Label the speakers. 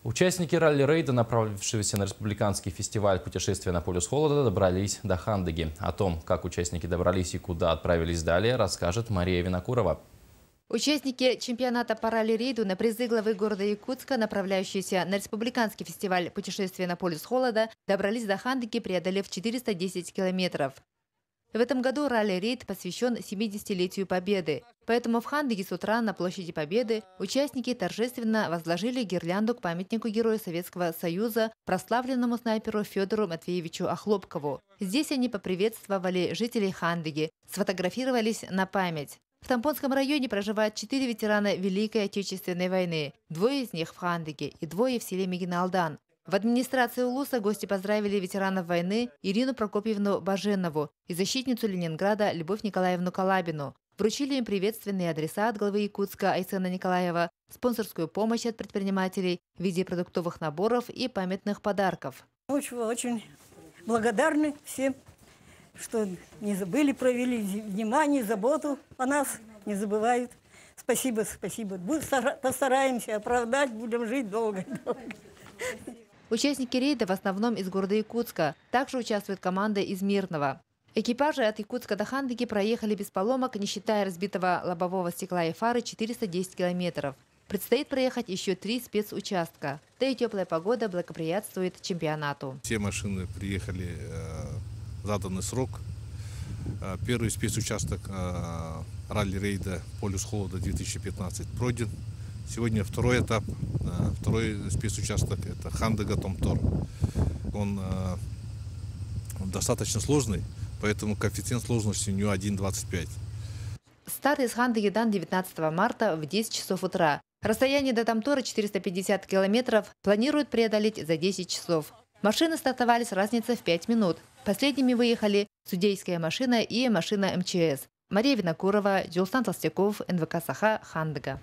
Speaker 1: Участники ралли-рейда, направившегося на республиканский фестиваль путешествия на полюс холода, добрались до Хандыги. О том, как участники добрались и куда отправились далее, расскажет Мария Винокурова.
Speaker 2: Участники чемпионата по ралли-рейду на призы главы города Якутска, направляющиеся на республиканский фестиваль путешествия на полюс холода, добрались до Хандыги, преодолев 410 километров. В этом году ралли-рейд посвящен 70-летию Победы. Поэтому в Хандыге с утра на площади Победы участники торжественно возложили гирлянду к памятнику Героя Советского Союза, прославленному снайперу Федору Матвеевичу Охлопкову. Здесь они поприветствовали жителей Хандыги, сфотографировались на память. В Тампонском районе проживают 4 ветерана Великой Отечественной войны. 2 из них в Хандыге и 2 в селе Мигиналдан. В администрации Улуса гости поздравили ветеранов войны Ирину Прокопьевну Баженову и защитницу Ленинграда Любовь Николаевну Калабину. Вручили им приветственные адреса от главы Якутска Айсена Николаева, спонсорскую помощь от предпринимателей в виде продуктовых наборов и памятных подарков.
Speaker 3: Очень благодарны всем, что не забыли, провели внимание, заботу о нас, не забывают. Спасибо, спасибо. Постараемся оправдать, будем жить долго.
Speaker 2: Участники рейда в основном из города Якутска. Также участвует команда из Мирного. Экипажи от Якутска до Хандыги проехали без поломок, не считая разбитого лобового стекла и фары, 410 километров. Предстоит проехать еще 3 спецучастка. Да и теплая погода благоприятствует чемпионату.
Speaker 4: Все машины приехали в заданный срок. Первый спецучасток ралли-рейда «Полюс холода 2015» пройден. Сегодня второй этап, второй спецучасток – это Хандыга-Томтор. Он достаточно сложный, поэтому коэффициент сложности у него 1,25.
Speaker 2: Старт из Хандыги-Дан 19 марта в 10 часов утра. Расстояние до Томтора 450 километров планируют преодолеть за 10 часов. Машины стартовали с разницей в 5 минут. Последними выехали судейская машина и машина МЧС. Мария Винокурова, Джилстан Толстяков, НВК Саха, Хандыга.